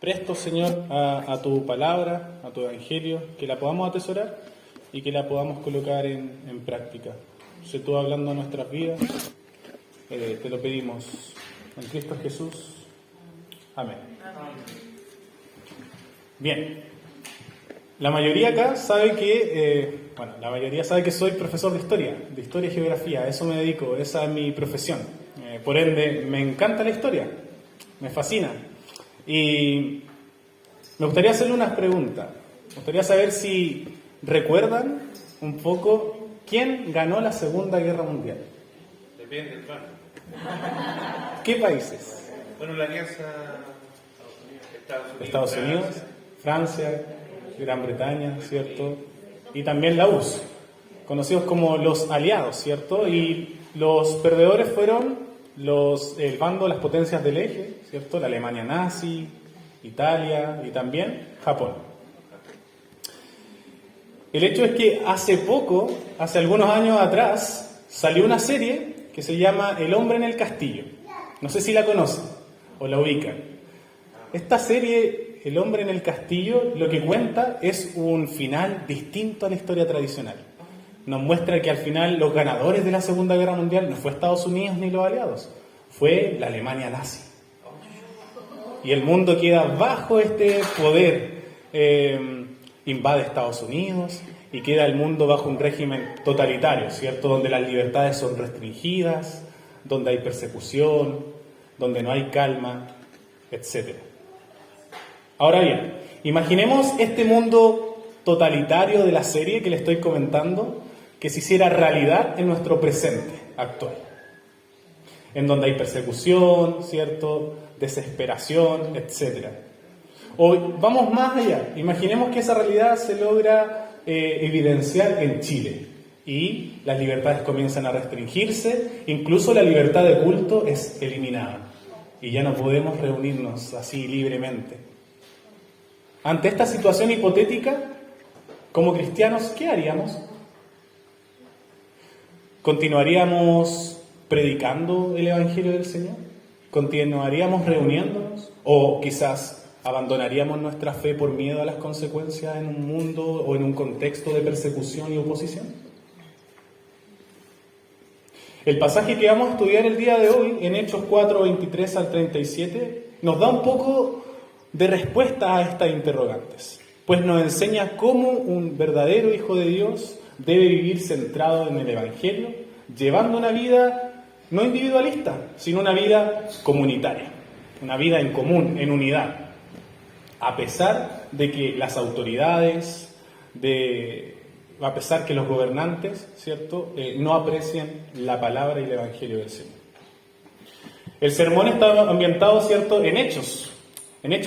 prestos, Señor, a tu palabra, a tu evangelio, que la podamos atesorar y que la podamos colocar en práctica. Sé tú hablando a nuestras vidas, te lo pedimos en Cristo Jesús. Amén. Bien, la mayoría acá sabe que soy profesor de historia y geografía, a eso me dedico, esa es mi profesión. Por ende, me encanta la historia, me fascina. Y me gustaría hacerle unas preguntas. Me gustaría saber si recuerdan un poco quién ganó la Segunda Guerra Mundial. Depende, claro. ¿Qué países? Bueno, la alianza Estados Unidos, Francia, Gran Bretaña, ¿cierto? Y también la URSS, conocidos como los aliados, ¿cierto? Y los perdedores fueron el bando de las potencias del eje, ¿cierto? La Alemania nazi, Italia y también Japón. El hecho es que hace algunos años atrás, salió una serie que se llama El hombre en el castillo. No sé si la conocen o la ubican. Esta serie, El hombre en el castillo, lo que cuenta es un final distinto a la historia tradicional. Nos muestra que al final los ganadores de la Segunda Guerra Mundial no fue Estados Unidos ni los aliados, fue la Alemania nazi. Y el mundo queda bajo este poder, invade Estados Unidos y queda el mundo bajo un régimen totalitario, ¿cierto? Donde las libertades son restringidas, donde hay persecución, donde no hay calma, etc. Ahora bien, imaginemos este mundo totalitario de la serie que le estoy comentando, que se hiciera realidad en nuestro presente actual, en donde hay persecución, ¿cierto?, desesperación, etc. O vamos más allá, imaginemos que esa realidad se logra evidenciar en Chile y las libertades comienzan a restringirse, incluso la libertad de culto es eliminada y ya no podemos reunirnos así libremente. Ante esta situación hipotética, como cristianos, ¿qué haríamos? ¿Continuaríamos predicando el Evangelio del Señor? ¿Continuaríamos reuniéndonos? ¿O quizás abandonaríamos nuestra fe por miedo a las consecuencias en un mundo o en un contexto de persecución y oposición? El pasaje que vamos a estudiar el día de hoy, en Hechos 4, 23 al 37, nos da un poco de respuesta a estas interrogantes, pues nos enseña cómo un verdadero hijo de Dios debe vivir centrado en el Evangelio, llevando una vida no individualista, sino una vida comunitaria, una vida en común, en unidad, a pesar de que las autoridades, a pesar que los gobernantes, ¿cierto?, no aprecien la palabra y el Evangelio del Señor. El sermón está ambientado, ¿cierto?, en Hechos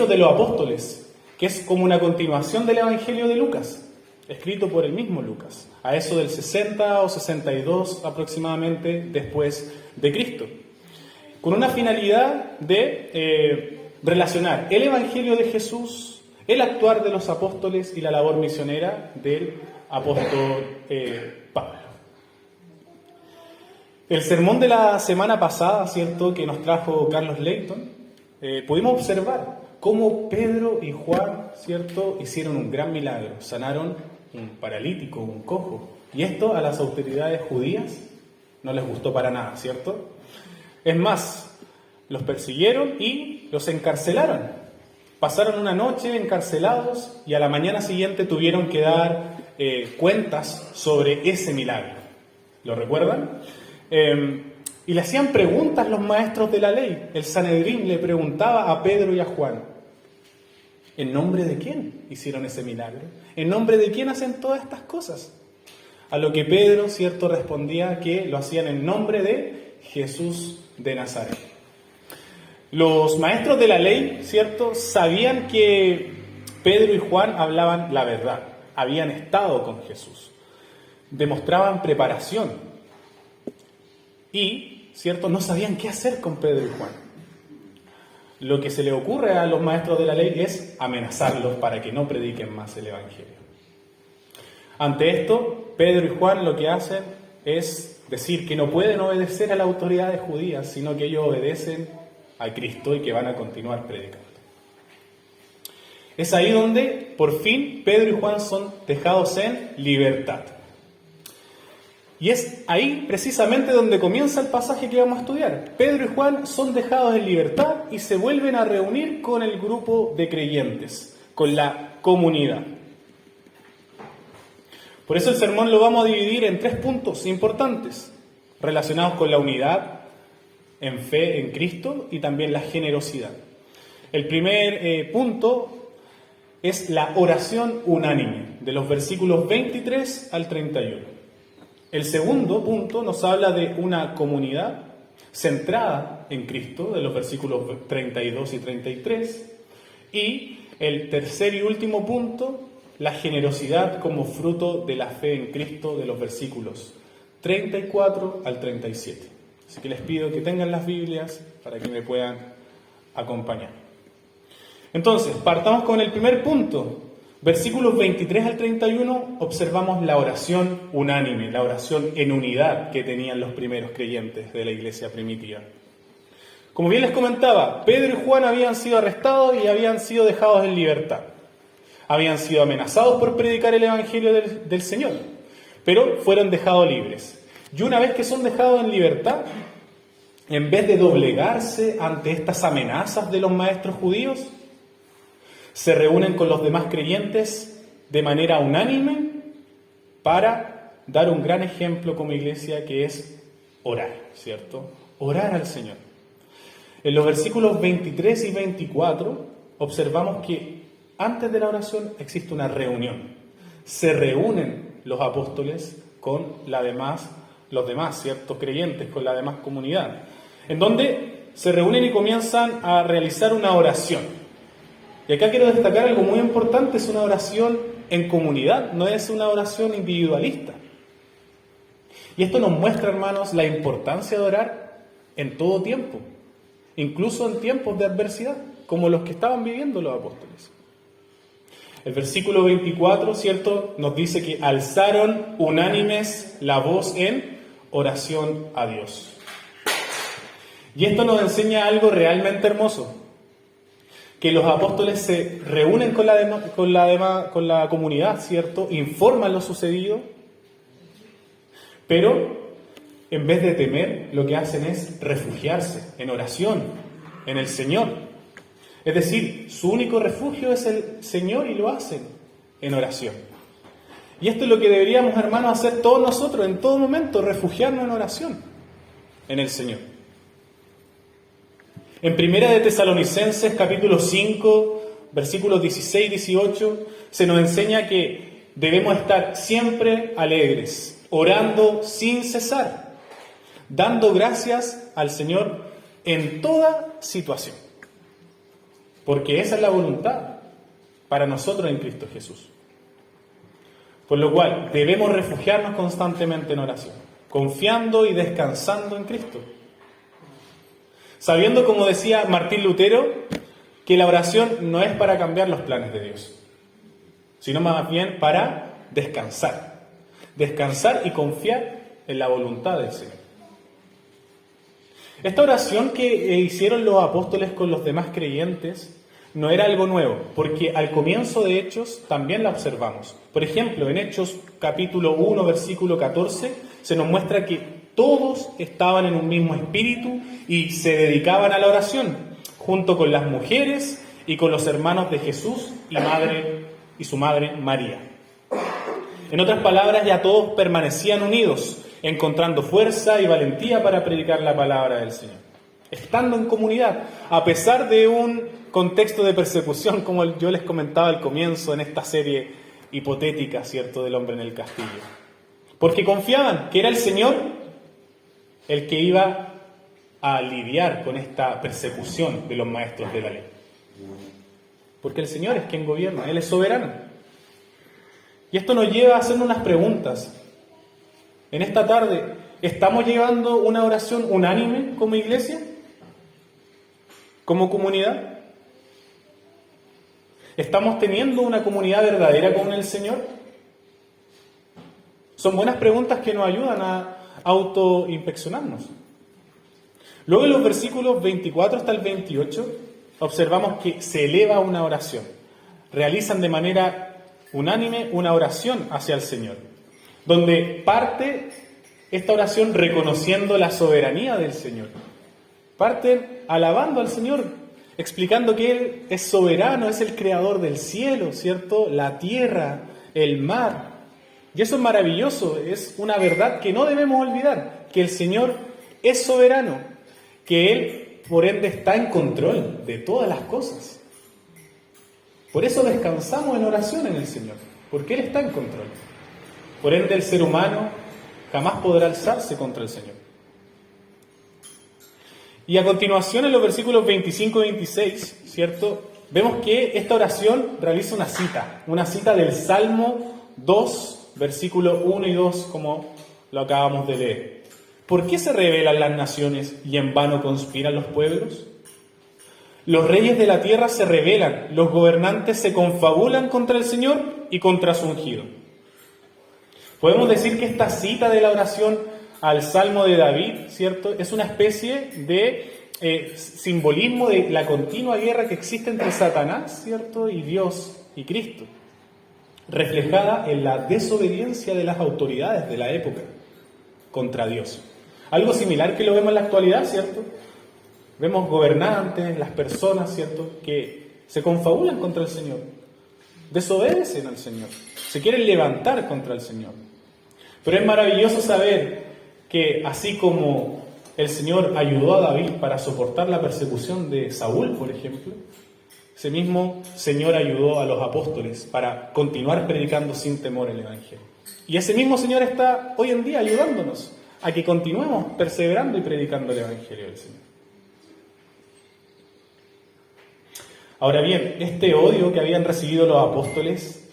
de los Apóstoles, que es como una continuación del Evangelio de Lucas, escrito por el mismo Lucas, a eso del 60 o 62 aproximadamente después de Cristo, con una finalidad de relacionar el Evangelio de Jesús, el actuar de los apóstoles y la labor misionera del apóstol Pablo. El sermón de la semana pasada, ¿cierto?, que nos trajo Carlos Leighton, pudimos observar cómo Pedro y Juan, ¿cierto?, hicieron un gran milagro, sanaron un paralítico, un cojo, y esto a las autoridades judías no les gustó para nada, ¿cierto? Es más, los persiguieron y los encarcelaron. Pasaron una noche encarcelados y a la mañana siguiente tuvieron que dar cuentas sobre ese milagro. ¿Lo recuerdan? Y le hacían preguntas los maestros de la ley. El Sanedrín le preguntaba a Pedro y a Juan: ¿en nombre de quién hicieron ese milagro? ¿En nombre de quién hacen todas estas cosas? A lo que Pedro, ¿cierto?, respondía que lo hacían en nombre de Jesús de Nazaret. Los maestros de la ley, ¿cierto?, sabían que Pedro y Juan hablaban la verdad, habían estado con Jesús, demostraban preparación y, ¿cierto?, no sabían qué hacer con Pedro y Juan. Lo que se le ocurre a los maestros de la ley es amenazarlos para que no prediquen más el Evangelio. Ante esto, Pedro y Juan lo que hacen es decir que no pueden obedecer a las autoridades judías, sino que ellos obedecen a Cristo y que van a continuar predicando. Es ahí donde, por fin, Pedro y Juan son dejados en libertad. Y es ahí precisamente donde comienza el pasaje que vamos a estudiar. Pedro y Juan son dejados en libertad y se vuelven a reunir con el grupo de creyentes, con la comunidad. Por eso el sermón lo vamos a dividir en 3 puntos importantes, relacionados con la unidad, en fe en Cristo y también la generosidad. El primer punto es la oración unánime, de los versículos 23 al 31. El segundo punto nos habla de una comunidad centrada en Cristo, de los versículos 32 y 33. Y el tercer y último punto, la generosidad como fruto de la fe en Cristo, de los versículos 34 al 37. Así que les pido que tengan las Biblias para que me puedan acompañar. Entonces, partamos con el primer punto. Versículos 23 al 31 observamos la oración unánime, la oración en unidad que tenían los primeros creyentes de la iglesia primitiva. Como bien les comentaba, Pedro y Juan habían sido arrestados y habían sido dejados en libertad. Habían sido amenazados por predicar el Evangelio del Señor, pero fueron dejados libres. Y una vez que son dejados en libertad, en vez de doblegarse ante estas amenazas de los maestros judíos, se reúnen con los demás creyentes de manera unánime para dar un gran ejemplo como iglesia, que es orar, ¿cierto? Orar al Señor. En los versículos 23 y 24 observamos que antes de la oración existe una reunión. Se reúnen los apóstoles con los demás, ¿cierto? Creyentes, con la demás comunidad, en donde se reúnen y comienzan a realizar una oración. Y acá quiero destacar algo muy importante, es una oración en comunidad, no es una oración individualista. Y esto nos muestra, hermanos, la importancia de orar en todo tiempo, incluso en tiempos de adversidad, como los que estaban viviendo los apóstoles. El versículo 24, ¿cierto?, nos dice que alzaron unánimes la voz en oración a Dios. Y esto nos enseña algo realmente hermoso, que los apóstoles se reúnen con la comunidad, ¿cierto?, informan lo sucedido, pero en vez de temer, lo que hacen es refugiarse en oración, en el Señor. Es decir, su único refugio es el Señor y lo hacen en oración. Y esto es lo que deberíamos, hermanos, hacer todos nosotros en todo momento, refugiarnos en oración, en el Señor. En Primera de Tesalonicenses, capítulo 5, versículos 16 y 18, se nos enseña que debemos estar siempre alegres, orando sin cesar, dando gracias al Señor en toda situación. Porque esa es la voluntad para nosotros en Cristo Jesús. Por lo cual, debemos refugiarnos constantemente en oración, confiando y descansando en Cristo. Sabiendo, como decía Martín Lutero, que la oración no es para cambiar los planes de Dios, sino más bien para descansar. Descansar y confiar en la voluntad del Señor. Esta oración que hicieron los apóstoles con los demás creyentes no era algo nuevo, porque al comienzo de Hechos también la observamos. Por ejemplo, en Hechos capítulo 1, versículo 14, se nos muestra que todos estaban en un mismo espíritu y se dedicaban a la oración, junto con las mujeres y con los hermanos de Jesús y su madre María. En otras palabras, ya todos permanecían unidos, encontrando fuerza y valentía para predicar la palabra del Señor, estando en comunidad, a pesar de un contexto de persecución, como yo les comentaba al comienzo en esta serie hipotética, ¿cierto?, del hombre en el castillo. Porque confiaban que era el Señor el que iba a lidiar con esta persecución de los maestros de la ley. Porque el Señor es quien gobierna, Él es soberano. Y esto nos lleva a hacernos unas preguntas. En esta tarde, ¿estamos llevando una oración unánime como iglesia? ¿Como comunidad? ¿Estamos teniendo una comunidad verdadera con el Señor? Son buenas preguntas que nos ayudan a autoinspeccionarnos. Luego en los versículos 24 hasta el 28 observamos que se eleva una oración. realizan de manera unánime una oración hacia el Señor, donde parte esta oración reconociendo la soberanía del Señor. Parten alabando al Señor, explicando que Él es soberano, es el creador del cielo, ¿cierto? La tierra, el mar. Y eso es maravilloso, es una verdad que no debemos olvidar, que el Señor es soberano, que Él, por ende, está en control de todas las cosas. Por eso descansamos en oración en el Señor, porque Él está en control. Por ende, el ser humano jamás podrá alzarse contra el Señor. Y a continuación, en los versículos 25 y 26, ¿cierto? Vemos que esta oración realiza una cita del Salmo 2, versículos 1 y 2, como lo acabamos de leer. ¿Por qué se rebelan las naciones y en vano conspiran los pueblos? Los reyes de la tierra se rebelan, los gobernantes se confabulan contra el Señor y contra su ungido. Podemos decir que esta cita de la oración al Salmo de David, ¿cierto?, es una especie de simbolismo de la continua guerra que existe entre Satanás, ¿cierto?, y Dios y Cristo, reflejada en la desobediencia de las autoridades de la época contra Dios. Algo similar que lo vemos en la actualidad, ¿cierto? Vemos gobernantes, las personas, ¿cierto?, que se confabulan contra el Señor, desobedecen al Señor, se quieren levantar contra el Señor. Pero es maravilloso saber que así como el Señor ayudó a David para soportar la persecución de Saúl, por ejemplo, ese mismo Señor ayudó a los apóstoles para continuar predicando sin temor el Evangelio. Y ese mismo Señor está hoy en día ayudándonos a que continuemos perseverando y predicando el Evangelio del Señor. Ahora bien, este odio que habían recibido los apóstoles,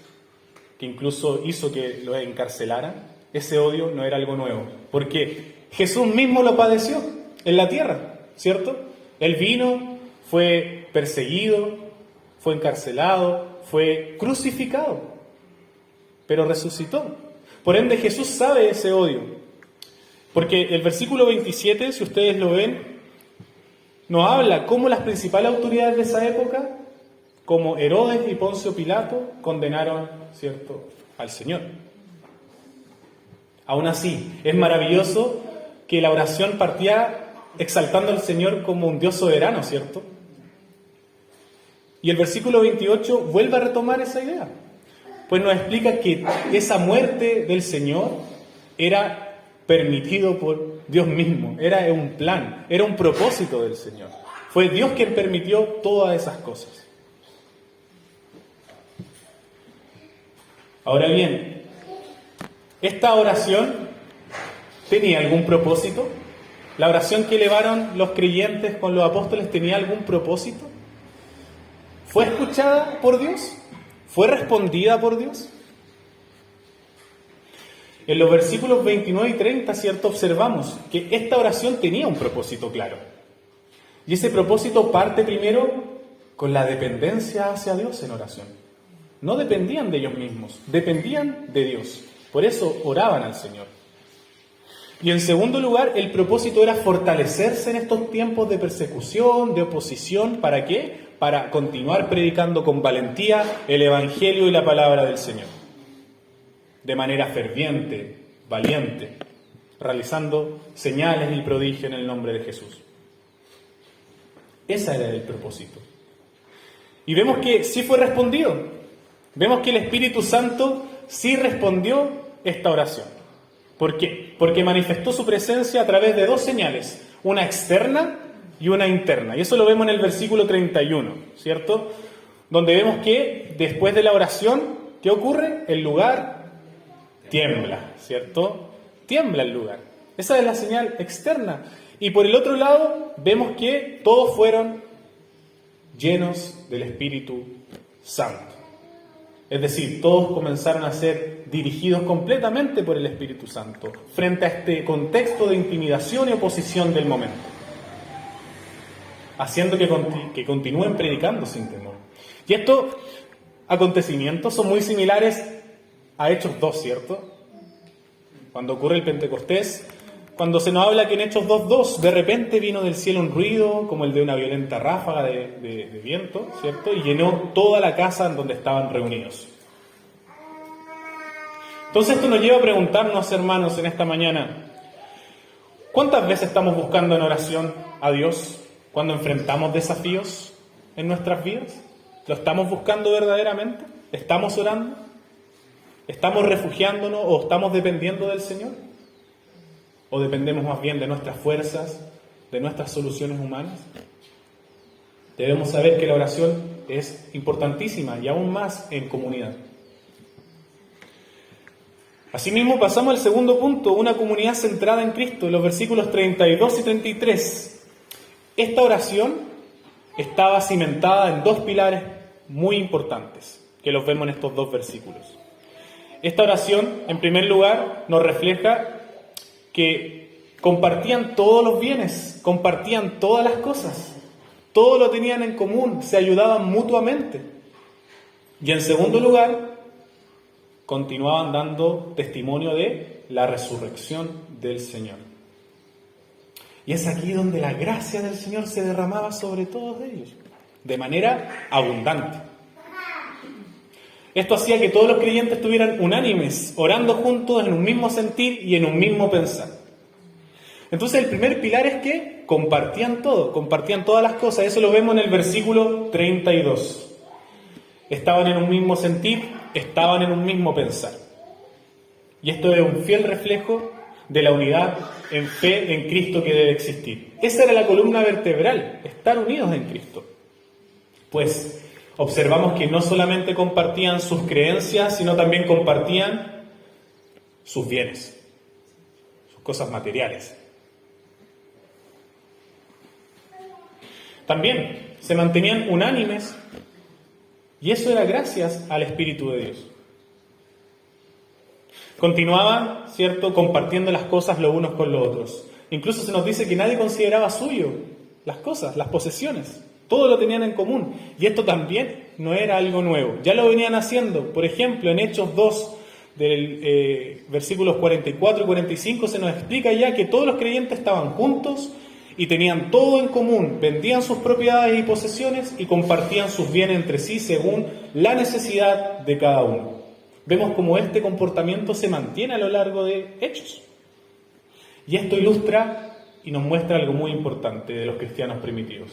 que incluso hizo que los encarcelaran, ese odio no era algo nuevo, porque Jesús mismo lo padeció en la tierra, ¿cierto? Él vino, fue perseguido, fue encarcelado, fue crucificado, pero resucitó. Por ende, Jesús sabe ese odio, porque el versículo 27, si ustedes lo ven, nos habla cómo las principales autoridades de esa época, como Herodes y Poncio Pilato, condenaron, ¿cierto?, al Señor. Aún así, es maravilloso que la oración partía exaltando al Señor como un Dios soberano, ¿cierto? Y el versículo 28 vuelve a retomar esa idea, pues nos explica que esa muerte del Señor era permitido por Dios mismo, era un plan, era un propósito del Señor. Fue Dios quien permitió todas esas cosas. Ahora bien, ¿esta oración tenía algún propósito? ¿La oración que elevaron los creyentes con los apóstoles tenía algún propósito? ¿Fue escuchada por Dios? ¿Fue respondida por Dios? En los versículos 29 y 30, ¿cierto?, observamos que esta oración tenía un propósito claro. Y ese propósito parte primero con la dependencia hacia Dios en oración. No dependían de ellos mismos, dependían de Dios. Por eso oraban al Señor. Y en segundo lugar, el propósito era fortalecerse en estos tiempos de persecución, de oposición. ¿Para qué? Para continuar predicando con valentía el Evangelio y la palabra del Señor. De manera ferviente, valiente, realizando señales y prodigios en el nombre de Jesús. Ese era el propósito. Y vemos que sí fue respondido. Vemos que el Espíritu Santo sí respondió esta oración. ¿Por qué? Porque manifestó su presencia a través de dos señales, una externa y una interna. Y eso lo vemos en el versículo 31, ¿cierto? Donde vemos que después de la oración, ¿qué ocurre? El lugar tiembla, ¿cierto? Tiembla el lugar. Esa es la señal externa. Y por el otro lado, vemos que todos fueron llenos del Espíritu Santo. Es decir, todos comenzaron a ser dirigidos completamente por el Espíritu Santo frente a este contexto de intimidación y oposición del momento, haciendo que continúen predicando sin temor. Y estos acontecimientos son muy similares a Hechos 2, ¿cierto? Cuando ocurre el Pentecostés, cuando se nos habla que en Hechos 2:2 de repente vino del cielo un ruido como el de una violenta ráfaga de viento, ¿cierto? Y llenó toda la casa en donde estaban reunidos. Entonces esto nos lleva a preguntarnos, hermanos, en esta mañana, ¿cuántas veces estamos buscando en oración a Dios cuando enfrentamos desafíos en nuestras vidas? ¿Lo estamos buscando verdaderamente? ¿Estamos orando? ¿Estamos refugiándonos o estamos dependiendo del Señor? ¿O dependemos más bien de nuestras fuerzas, de nuestras soluciones humanas? Debemos saber que la oración es importantísima y aún más en comunidad. Asimismo, pasamos al segundo punto, una comunidad centrada en Cristo, en los versículos 32 y 33. Esta oración estaba cimentada en dos pilares muy importantes, que los vemos en estos dos versículos. Esta oración, en primer lugar, nos refleja que compartían todos los bienes, compartían todas las cosas, todo lo tenían en común, se ayudaban mutuamente. Y en segundo lugar, continuaban dando testimonio de la resurrección del Señor. Y es aquí donde la gracia del Señor se derramaba sobre todos ellos, de manera abundante. Esto hacía que todos los creyentes estuvieran unánimes, orando juntos en un mismo sentir y en un mismo pensar. Entonces el primer pilar es que compartían todo, compartían todas las cosas. Eso lo vemos en el versículo 32. Estaban en un mismo sentir, estaban en un mismo pensar. Y esto es un fiel reflejo de la unidad en fe en Cristo que debe existir. Esa era la columna vertebral, estar unidos en Cristo. Pues observamos que no solamente compartían sus creencias, sino también compartían sus bienes, sus cosas materiales. También se mantenían unánimes, y eso era gracias al Espíritu de Dios. Continuaban, ¿cierto?, compartiendo las cosas los unos con los otros. Incluso se nos dice que nadie consideraba suyo las cosas, las posesiones. Todo lo tenían en común. Y esto también no era algo nuevo. Ya lo venían haciendo. Por ejemplo, en Hechos 2, del versículos 44 y 45, se nos explica ya que todos los creyentes estaban juntos y tenían todo en común. Vendían sus propiedades y posesiones y compartían sus bienes entre sí según la necesidad de cada uno. Vemos cómo este comportamiento se mantiene a lo largo de Hechos. Y esto ilustra y nos muestra algo muy importante de los cristianos primitivos.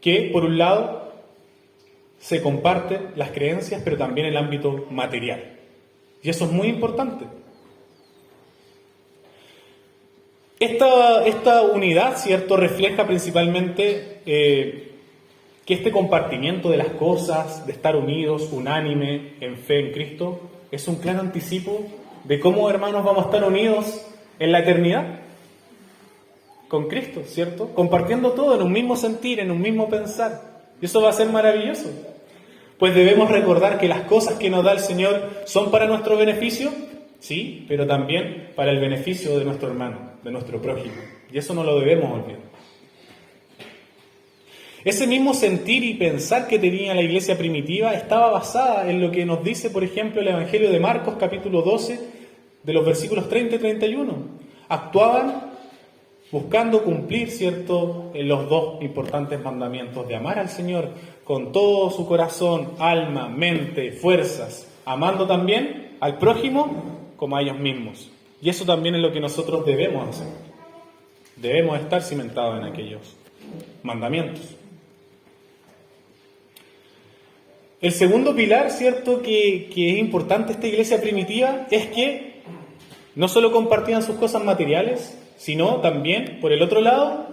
Que, por un lado, se comparten las creencias, pero también el ámbito material. Y eso es muy importante. Esta unidad, ¿cierto?, refleja principalmente que este compartimiento de las cosas, de estar unidos, unánime, en fe en Cristo, es un claro anticipo de cómo, hermanos, vamos a estar unidos en la eternidad con Cristo, ¿cierto? Compartiendo todo en un mismo sentir, en un mismo pensar. Y eso va a ser maravilloso. Pues debemos recordar que las cosas que nos da el Señor son para nuestro beneficio, sí, pero también para el beneficio de nuestro hermano, de nuestro prójimo. Y eso no lo debemos olvidar. Ese mismo sentir y pensar que tenía la iglesia primitiva estaba basada en lo que nos dice, por ejemplo, el Evangelio de Marcos, capítulo 12, de los versículos 30 y 31. Actuaban buscando cumplir, ¿cierto?, los dos importantes mandamientos de amar al Señor con todo su corazón, alma, mente, fuerzas, amando también al prójimo como a ellos mismos. Y eso también es lo que nosotros debemos hacer. Debemos estar cimentados en aquellos mandamientos. El segundo pilar, ¿cierto?, que es importante esta iglesia primitiva es que no solo compartían sus cosas materiales, sino también, por el otro lado,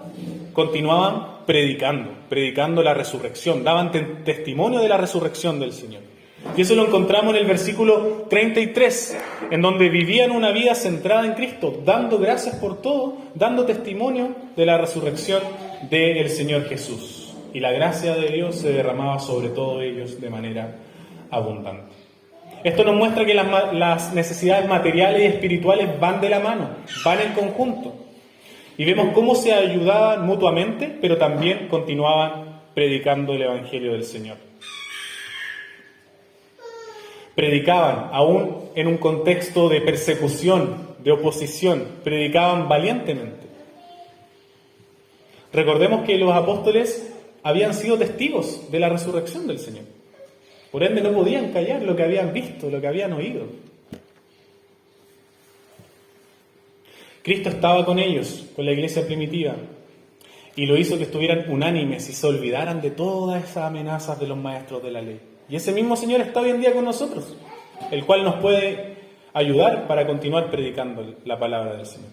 continuaban predicando la resurrección, daban testimonio de la resurrección del Señor. Y eso lo encontramos en el versículo 33, en donde vivían una vida centrada en Cristo, dando gracias por todo, dando testimonio de la resurrección del Señor Jesús. Y la gracia de Dios se derramaba sobre todos ellos de manera abundante. Esto nos muestra que las necesidades materiales y espirituales van de la mano, van en conjunto. Y vemos cómo se ayudaban mutuamente, pero también continuaban predicando el Evangelio del Señor. Predicaban, aún en un contexto de persecución, de oposición, predicaban valientemente. Recordemos que los apóstoles habían sido testigos de la resurrección del Señor. Por ende no podían callar lo que habían visto, lo que habían oído. Cristo estaba con ellos, con la iglesia primitiva, y lo hizo que estuvieran unánimes y se olvidaran de todas esas amenazas de los maestros de la ley. Y ese mismo Señor está hoy en día con nosotros, el cual nos puede ayudar para continuar predicando la palabra del Señor.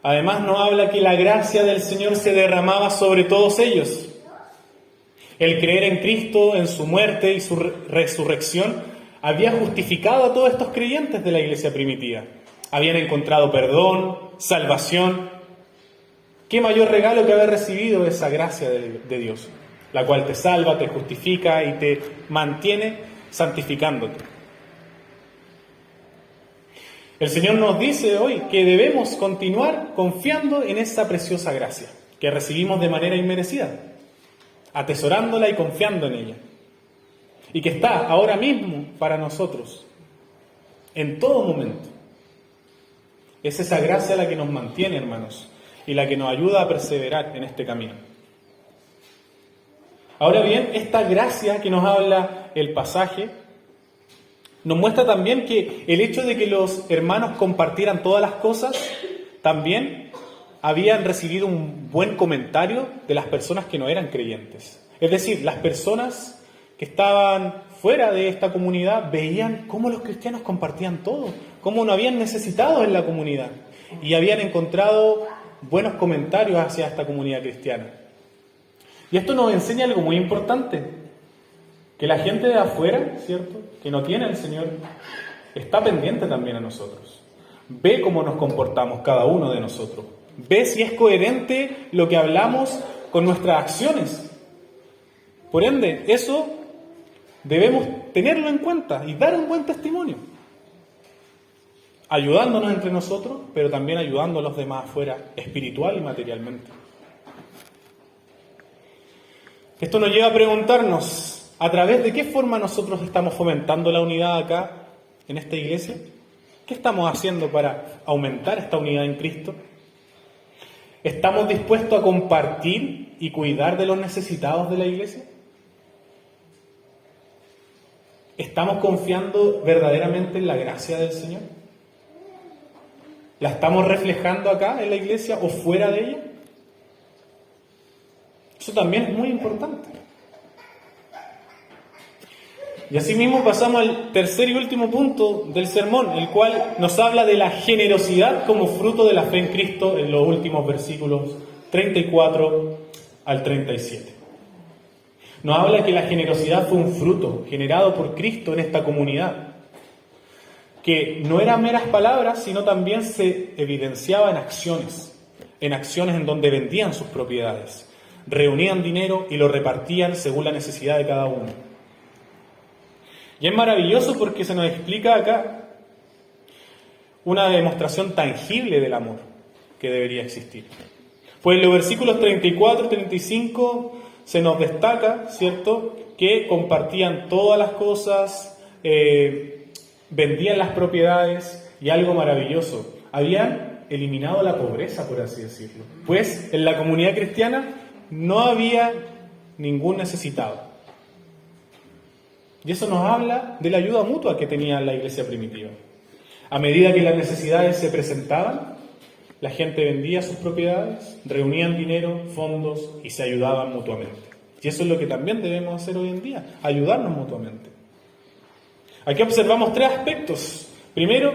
Además nos habla que la gracia del Señor se derramaba sobre todos ellos. El creer en Cristo, en su muerte y su resurrección, había justificado a todos estos creyentes de la iglesia primitiva. Habían encontrado perdón, salvación. ¿Qué mayor regalo que haber recibido esa gracia de Dios? La cual te salva, te justifica y te mantiene santificándote. El Señor nos dice hoy que debemos continuar confiando en esa preciosa gracia que recibimos de manera inmerecida, atesorándola y confiando en ella, y que está ahora mismo para nosotros, en todo momento. Es esa gracia la que nos mantiene, hermanos, y la que nos ayuda a perseverar en este camino. Ahora bien, esta gracia que nos habla el pasaje nos muestra también que el hecho de que los hermanos compartieran todas las cosas también habían recibido un buen comentario de las personas que no eran creyentes. Es decir, las personas que estaban fuera de esta comunidad veían cómo los cristianos compartían todo, cómo no habían necesitado en la comunidad y habían encontrado buenos comentarios hacia esta comunidad cristiana. Y esto nos enseña algo muy importante, que la gente de afuera, ¿cierto?, que no tiene al Señor, está pendiente también a nosotros. Ve cómo nos comportamos cada uno de nosotros. Ve si es coherente lo que hablamos con nuestras acciones. Por ende, eso debemos tenerlo en cuenta y dar un buen testimonio. Ayudándonos entre nosotros, pero también ayudando a los demás afuera, espiritual y materialmente. Esto nos lleva a preguntarnos, ¿a través de qué forma nosotros estamos fomentando la unidad acá, en esta iglesia? ¿Qué estamos haciendo para aumentar esta unidad en Cristo? ¿Estamos dispuestos a compartir y cuidar de los necesitados de la iglesia? ¿Estamos confiando verdaderamente en la gracia del Señor? ¿La estamos reflejando acá en la iglesia o fuera de ella? Eso también es muy importante. Y asimismo pasamos al tercer y último punto del sermón, el cual nos habla de la generosidad como fruto de la fe en Cristo en los últimos versículos 34 al 37. Nos habla que la generosidad fue un fruto generado por Cristo en esta comunidad, que no eran meras palabras, sino también se evidenciaba en acciones en donde vendían sus propiedades, reunían dinero y lo repartían según la necesidad de cada uno. Y es maravilloso porque se nos explica acá una demostración tangible del amor que debería existir. Pues en los versículos 34 y 35 se nos destaca, ¿cierto?, que compartían todas las cosas, vendían las propiedades y algo maravilloso, habían eliminado la pobreza, por así decirlo. Pues en la comunidad cristiana no había ningún necesitado. Y eso nos habla de la ayuda mutua que tenía la iglesia primitiva. A medida que las necesidades se presentaban, la gente vendía sus propiedades, reunían dinero, fondos y se ayudaban mutuamente. Y eso es lo que también debemos hacer hoy en día, ayudarnos mutuamente. Aquí observamos tres aspectos. Primero,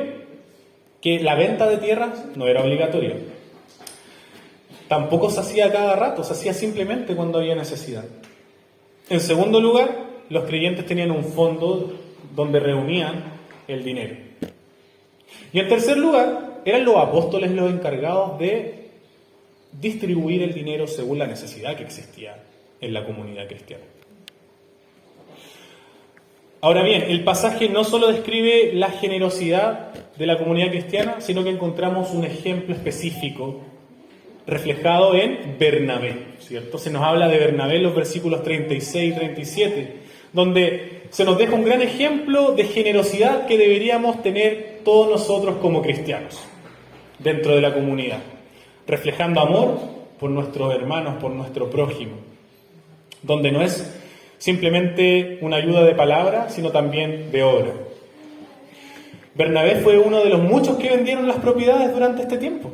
que la venta de tierras no era obligatoria. Tampoco se hacía a cada rato, se hacía simplemente cuando había necesidad. En segundo lugar, los creyentes tenían un fondo donde reunían el dinero. Y en tercer lugar, eran los apóstoles los encargados de distribuir el dinero según la necesidad que existía en la comunidad cristiana. Ahora bien, el pasaje no solo describe la generosidad de la comunidad cristiana, sino que encontramos un ejemplo específico reflejado en Bernabé, ¿cierto? Se nos habla de Bernabé en los versículos 36 y 37, donde se nos deja un gran ejemplo de generosidad que deberíamos tener todos nosotros como cristianos dentro de la comunidad, reflejando amor por nuestros hermanos, por nuestro prójimo, donde no es simplemente una ayuda de palabra, sino también de obra. Bernabé fue uno de los muchos que vendieron las propiedades durante este tiempo,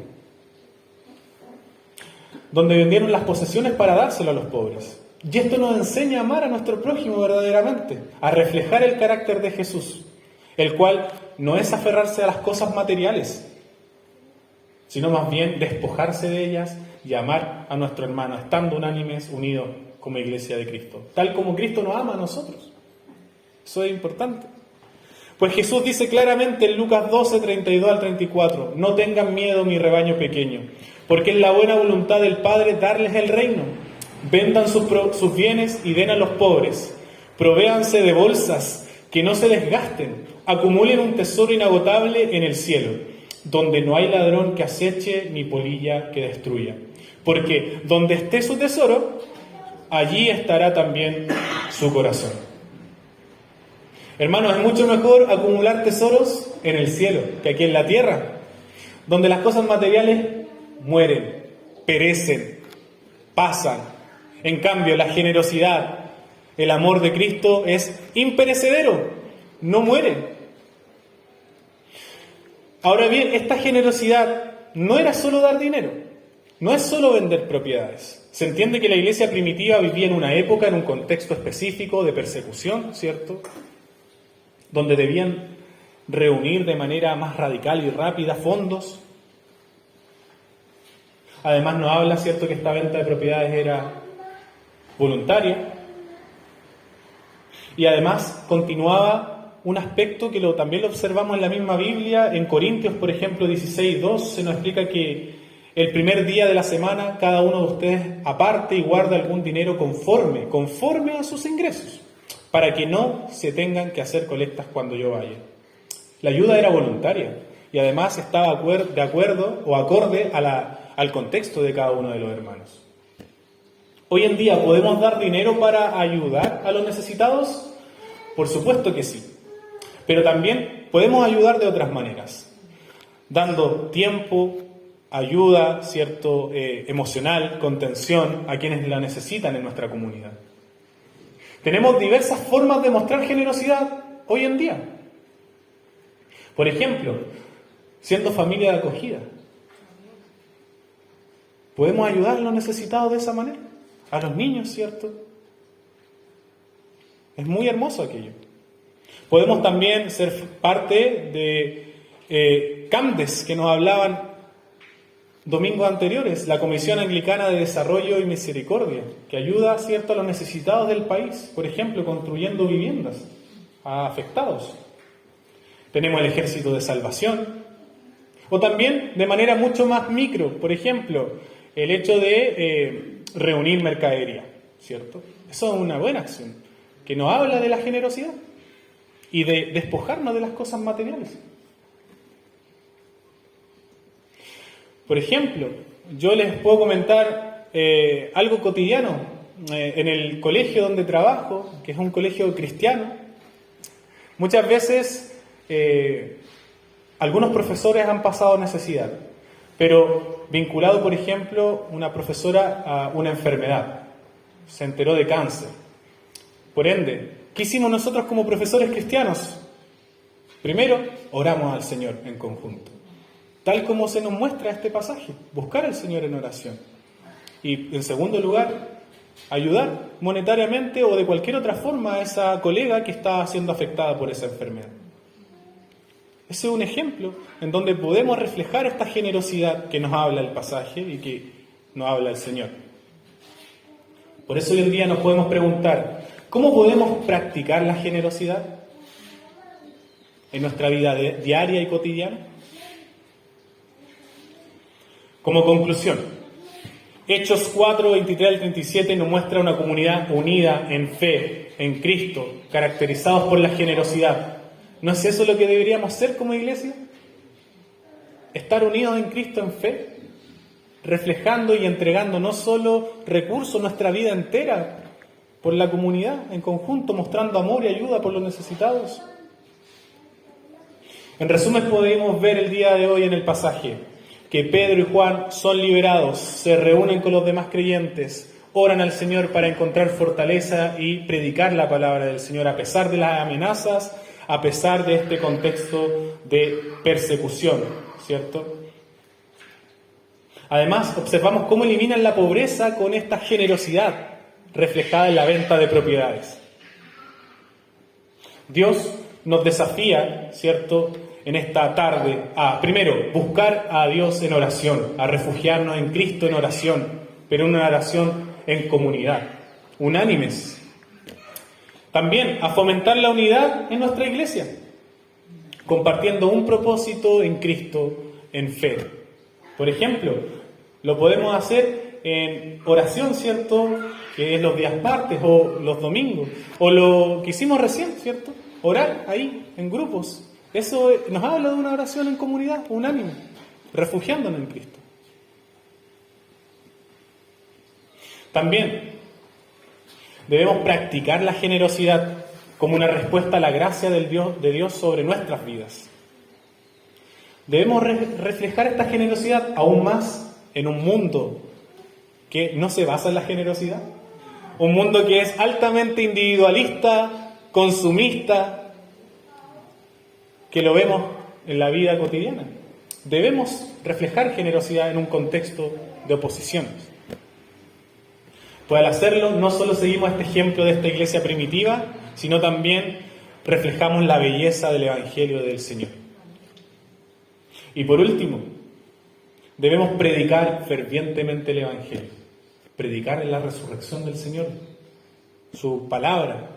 donde vendieron las posesiones para dárselo a los pobres. Y esto nos enseña a amar a nuestro prójimo verdaderamente, a reflejar el carácter de Jesús, el cual no es aferrarse a las cosas materiales, sino más bien despojarse de ellas y amar a nuestro hermano, estando unánimes, unidos como iglesia de Cristo, tal como Cristo nos ama a nosotros. Eso es importante. Pues Jesús dice claramente en Lucas 12, 32 al 34, no tengan miedo, mi rebaño pequeño, porque es la buena voluntad del Padre darles el reino. Vendan sus bienes y den a los pobres. Provéanse de bolsas que no se desgasten. Acumulen un tesoro inagotable en el cielo, donde no hay ladrón que aceche ni polilla que destruya. Porque donde esté su tesoro, allí estará también su corazón. Hermanos, es mucho mejor acumular tesoros en el cielo que aquí en la tierra, donde las cosas materiales mueren, perecen, pasan. En cambio, la generosidad, el amor de Cristo es imperecedero, no muere. Ahora bien, esta generosidad no era solo dar dinero, no es solo vender propiedades. Se entiende que la iglesia primitiva vivía en una época, en un contexto específico de persecución, ¿cierto?, donde debían reunir de manera más radical y rápida fondos. Además nos habla, ¿cierto?, que esta venta de propiedades era voluntaria. Y además continuaba un aspecto que también lo observamos en la misma Biblia. En Corintios, por ejemplo, 16:2, se nos explica que el primer día de la semana cada uno de ustedes aparte y guarda algún dinero conforme a sus ingresos, para que no se tengan que hacer colectas cuando yo vaya. La ayuda era voluntaria y además estaba de acuerdo o acorde al contexto de cada uno de los hermanos. Hoy en día, ¿podemos dar dinero para ayudar a los necesitados? Por supuesto que sí. Pero también podemos ayudar de otras maneras, dando tiempo, ayuda, ¿cierto?, emocional, contención a quienes la necesitan en nuestra comunidad. Tenemos diversas formas de mostrar generosidad hoy en día. Por ejemplo, siendo familia de acogida. ¿Podemos ayudar a los necesitados de esa manera? A los niños, ¿cierto? Es muy hermoso aquello. Podemos también ser parte de CAMDES, que nos hablaban domingos anteriores, la Comisión Anglicana de Desarrollo y Misericordia, que ayuda, ¿cierto?, a los necesitados del país, por ejemplo, construyendo viviendas a afectados. Tenemos el Ejército de Salvación, o también de manera mucho más micro, por ejemplo, el hecho de reunir mercadería, ¿cierto? Eso es una buena acción, que nos habla de la generosidad y de despojarnos de las cosas materiales. Por ejemplo, yo les puedo comentar algo cotidiano. En el colegio donde trabajo, que es un colegio cristiano, muchas veces algunos profesores han pasado necesidad, pero vinculado, por ejemplo, una profesora a una enfermedad, se enteró de cáncer. Por ende, ¿qué hicimos nosotros como profesores cristianos? Primero, oramos al Señor en conjunto, tal como se nos muestra este pasaje, buscar al Señor en oración. Y en segundo lugar, ayudar monetariamente o de cualquier otra forma a esa colega que está siendo afectada por esa enfermedad. Ese es un ejemplo en donde podemos reflejar esta generosidad que nos habla el pasaje y que nos habla el Señor. Por eso hoy en día nos podemos preguntar, ¿cómo podemos practicar la generosidad en nuestra vida diaria y cotidiana? Como conclusión, Hechos 4, 23 al 37 nos muestra una comunidad unida en fe, en Cristo, caracterizados por la generosidad. ¿No es eso lo que deberíamos ser como iglesia? Estar unidos en Cristo en fe, reflejando y entregando no solo recursos, nuestra vida entera, por la comunidad en conjunto, mostrando amor y ayuda por los necesitados. En resumen, podemos ver el día de hoy en el pasaje que Pedro y Juan son liberados, se reúnen con los demás creyentes, oran al Señor para encontrar fortaleza y predicar la palabra del Señor a pesar de las amenazas, a pesar de este contexto de persecución, ¿cierto? Además, observamos cómo eliminan la pobreza con esta generosidad reflejada en la venta de propiedades. Dios nos desafía, ¿cierto?, en esta tarde a, primero, buscar a Dios en oración, a refugiarnos en Cristo en oración, pero en una oración en comunidad, unánimes. También a fomentar la unidad en nuestra iglesia, compartiendo un propósito en Cristo en fe. Por ejemplo, lo podemos hacer en oración, ¿cierto?, que es los días martes o los domingos, o lo que hicimos recién, ¿cierto?, orar ahí, en grupos. Eso nos habla de una oración en comunidad, unánime, refugiándonos en Cristo. También debemos practicar la generosidad como una respuesta a la gracia de Dios sobre nuestras vidas. Debemos reflejar esta generosidad aún más en un mundo que no se basa en la generosidad. Un mundo que es altamente individualista, consumista, que lo vemos en la vida cotidiana. Debemos reflejar generosidad en un contexto de oposiciones. Pues al hacerlo, no solo seguimos este ejemplo de esta iglesia primitiva, sino también reflejamos la belleza del Evangelio del Señor. Y por último, debemos predicar fervientemente el Evangelio. Predicar en la resurrección del Señor, su palabra.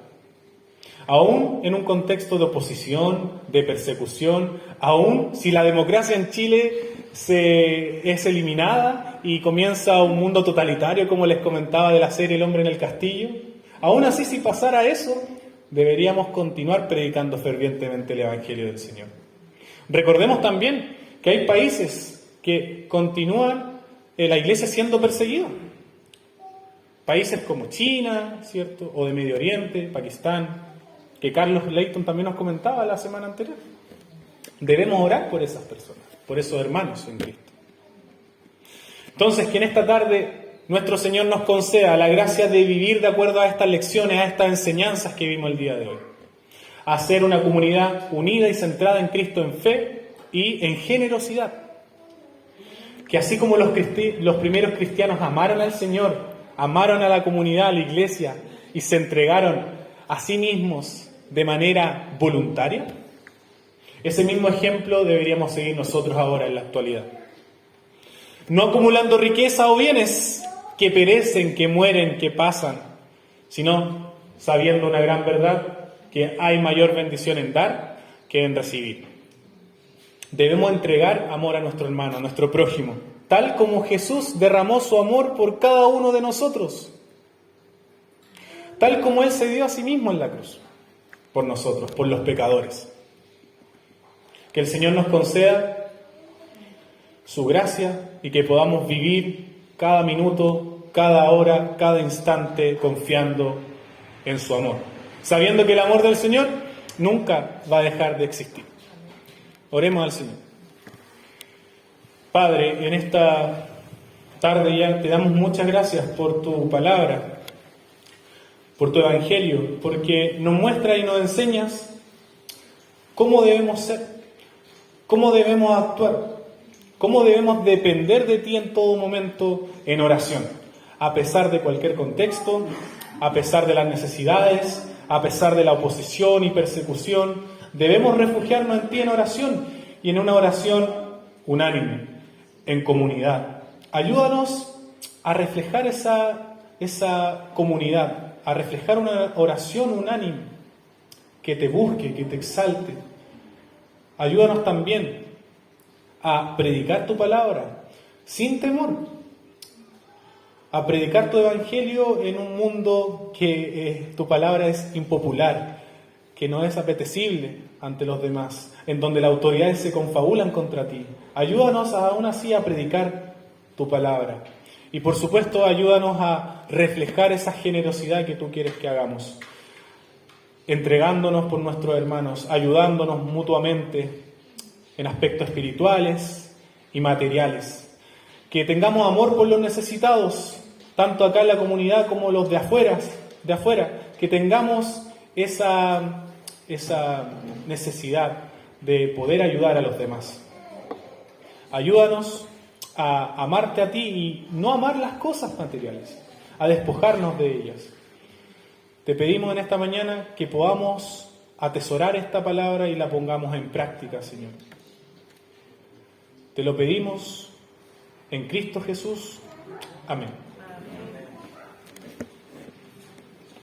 Aún en un contexto de oposición, de persecución, aún si la democracia en Chile es eliminada y comienza un mundo totalitario, como les comentaba de la serie El hombre en el castillo, aún así, si pasara eso, deberíamos continuar predicando fervientemente el Evangelio del Señor. Recordemos también que hay países que continúan la iglesia siendo perseguida. Países como China, ¿cierto?, o de Medio Oriente, Pakistán, que Carlos Leighton también nos comentaba la semana anterior. Debemos orar por esas personas, por esos hermanos en Cristo. Entonces, que en esta tarde nuestro Señor nos conceda la gracia de vivir de acuerdo a estas lecciones, a estas enseñanzas que vimos el día de hoy. A ser una comunidad unida y centrada en Cristo en fe y en generosidad. Que así como los primeros cristianos amaron al Señor, amaron a la comunidad, a la iglesia y se entregaron a sí mismos de manera voluntaria, ese mismo ejemplo deberíamos seguir nosotros ahora en la actualidad. No acumulando riqueza o bienes que perecen, que mueren, que pasan, sino sabiendo una gran verdad, que hay mayor bendición en dar que en recibir. Debemos entregar amor a nuestro hermano, a nuestro prójimo, tal como Jesús derramó su amor por cada uno de nosotros, tal como Él se dio a sí mismo en la cruz, por nosotros, por los pecadores. Que el Señor nos conceda su gracia y que podamos vivir cada minuto, cada hora, cada instante confiando en su amor, sabiendo que el amor del Señor nunca va a dejar de existir. Oremos al Señor. Padre, en esta tarde ya te damos muchas gracias por tu palabra, por tu Evangelio, porque nos muestra y nos enseñas cómo debemos ser, cómo debemos actuar, cómo debemos depender de ti en todo momento en oración, a pesar de cualquier contexto, a pesar de las necesidades, a pesar de la oposición y persecución. Debemos refugiarnos en ti en oración y en una oración unánime, en comunidad. Ayúdanos a reflejar esa comunidad, a reflejar una oración unánime que te busque, que te exalte. Ayúdanos también a predicar tu palabra sin temor, a predicar tu evangelio en un mundo que tu palabra es impopular, que no es apetecible ante los demás, en donde las autoridades se confabulan contra ti. Ayúdanos aún así a predicar tu palabra Y por supuesto, ayúdanos a reflejar esa generosidad que tú quieres que hagamos, entregándonos por nuestros hermanos, ayudándonos mutuamente en aspectos espirituales y materiales. Que tengamos amor por los necesitados, tanto acá en la comunidad como los de afuera, que tengamos esa necesidad de poder ayudar a los demás. Ayúdanos a amarte a ti y no amar las cosas materiales, a despojarnos de ellas. Te pedimos en esta mañana que podamos atesorar esta palabra y la pongamos en práctica, Señor. Te lo pedimos en Cristo Jesús. Amén.